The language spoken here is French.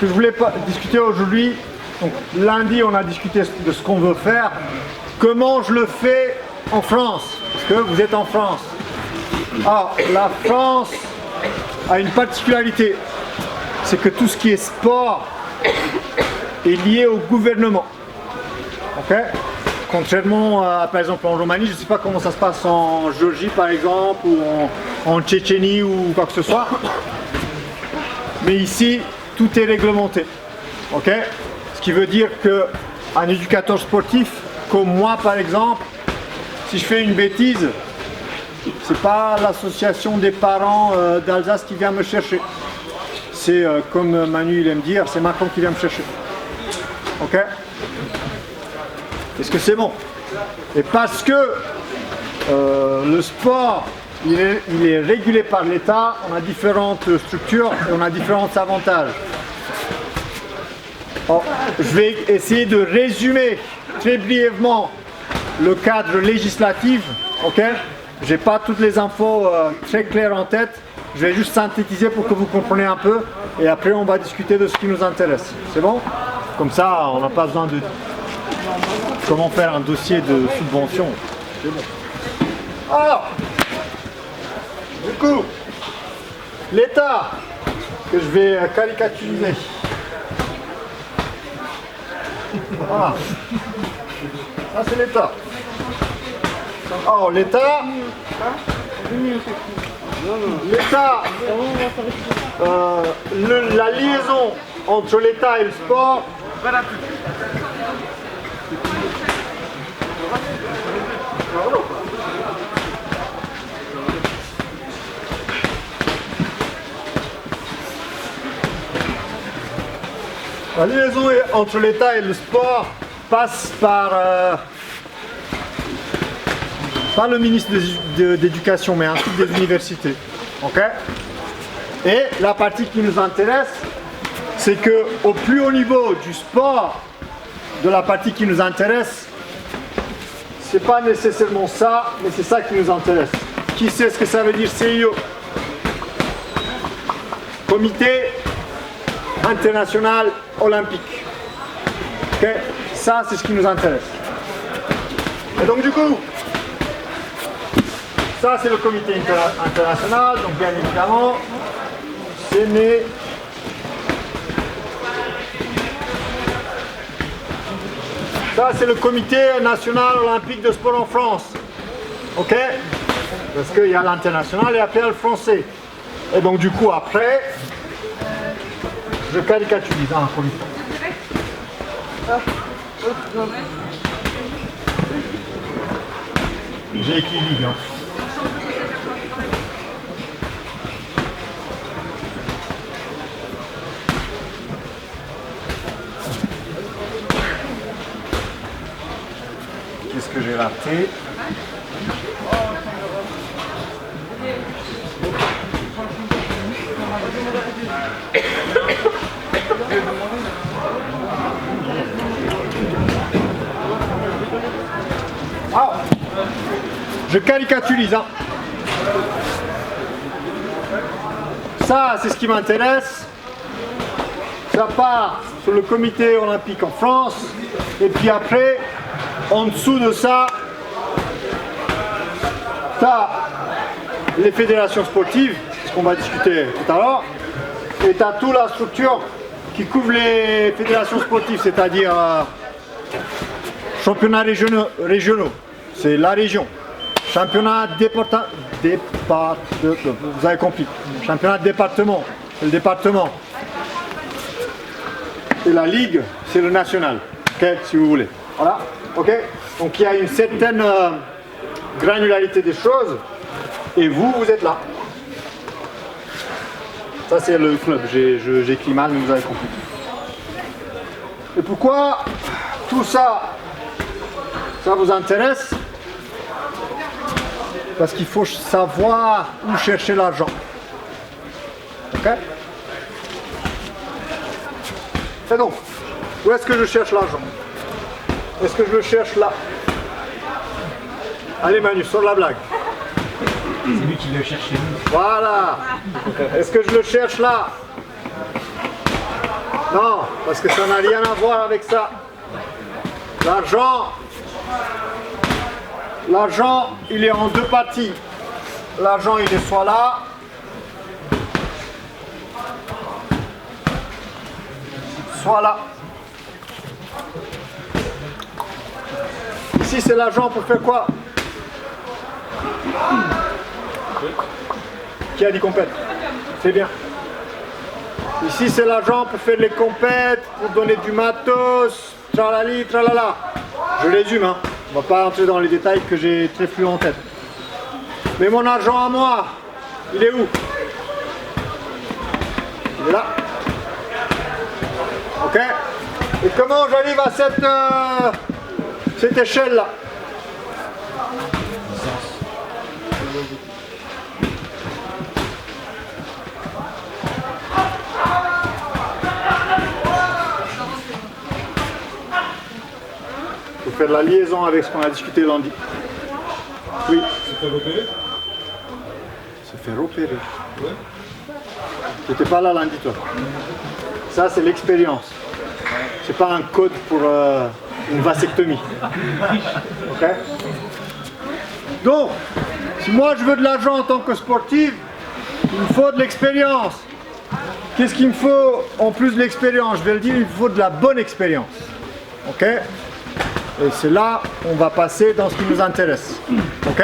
que je voulais discuter aujourd'hui, donc lundi on a discuté de ce qu'on veut faire, comment je le fais en France, parce que vous êtes en France. Alors, la France a une particularité, c'est que tout ce qui est sport est lié au gouvernement. Ok? Contrairement à, par exemple, en Roumanie, je ne sais pas comment ça se passe en Géorgie, par exemple, ou en Tchétchénie, ou quoi que ce soit. Mais ici, tout est réglementé. Ok? Ce qui veut dire qu'un éducateur sportif, comme moi, par exemple, si je fais une bêtise, c'est pas l'association des parents d'Alsace qui vient me chercher. C'est, comme Manu il aime dire, c'est Macron qui vient me chercher. Ok? Est-ce que c'est bon? Et parce que le sport, il est régulé par l'État, on a différentes structures et on a différents avantages. Alors, je vais essayer de résumer très brièvement le cadre législatif. Ok? Je n'ai pas toutes les infos très claires en tête. Je vais juste synthétiser pour que vous compreniez un peu. Et après, on va discuter de ce qui nous intéresse. C'est bon? Comme ça, on n'a pas besoin de... Comment faire un dossier de subvention? C'est bon. Alors, du coup, l'État, que je vais caricaturiser. Voilà. Ça, c'est l'État. Alors, l'État, la liaison entre l'État et le sport, la liaison entre l'État et le sport passe par pas le ministre d'Éducation, mais un truc des universités. Ok? Et la partie qui nous intéresse, c'est qu'au plus haut niveau du sport, de la partie qui nous intéresse, c'est pas nécessairement ça, mais c'est ça qui nous intéresse. Qui sait ce que ça veut dire CIO? Comité international olympique. Ok? Ça, c'est ce qui nous intéresse. Et donc du coup, ça c'est le comité international, donc bien évidemment, c'est né. Ça c'est le comité national olympique de sport en France. Ok? Parce qu'il y a l'international et après il y a le français. Et donc du coup après, je caricaturise un comité. J'ai écrit ligue. Qu'est-ce que j'ai raté? Ah, je caricaturise. Hein. Ça, c'est ce qui m'intéresse. Ça part sur le comité olympique en France. Et puis après, en dessous de ça, tu as les fédérations sportives, ce qu'on va discuter tout à l'heure. Et tu as toute la structure qui couvre les fédérations sportives, c'est-à-dire championnats régionaux, c'est la région. Championnat vous avez compris. Championnat de département, c'est le département. Et la ligue, c'est le national, okay, si vous voulez. Voilà, ok. Donc il y a une certaine granularité des choses, et vous êtes là. Ça c'est le club, j'écris mal, mais vous avez compris. Et pourquoi tout ça, ça vous intéresse? Parce qu'il faut savoir où chercher l'argent. Ok? Et donc, où est-ce que je cherche l'argent? Est-ce que je le cherche là? Allez Manu, sors la blague. C'est lui qui le cherche chez nous. Voilà. Est-ce que je le cherche là? Non, parce que ça n'a rien à voir avec ça. L'argent, il est en deux parties. L'argent, il est soit là, soit là. Ici, c'est l'argent pour faire quoi? Qui a dit compète? C'est bien. Ici, c'est l'argent pour faire les compètes, pour donner du matos, tralali, tralala. Je résume, hein. On va pas entrer dans les détails que j'ai très flou en tête. Mais mon argent à moi, il est où? Il est là. Ok? Et comment j'arrive à cette échelle-là? Il faut faire la liaison avec ce qu'on a discuté lundi. Oui. Se faire repérer? Se faire opérer. Ouais. Tu n'étais pas là lundi, toi. Ça, c'est l'expérience. C'est pas un code pour une vasectomie. Ok? Donc, si moi je veux de l'argent en tant que sportif, il me faut de l'expérience. Qu'est-ce qu'il me faut en plus de l'expérience? Je vais le dire, il me faut de la bonne expérience. Ok? Et c'est là on va passer dans ce qui nous intéresse. Ok?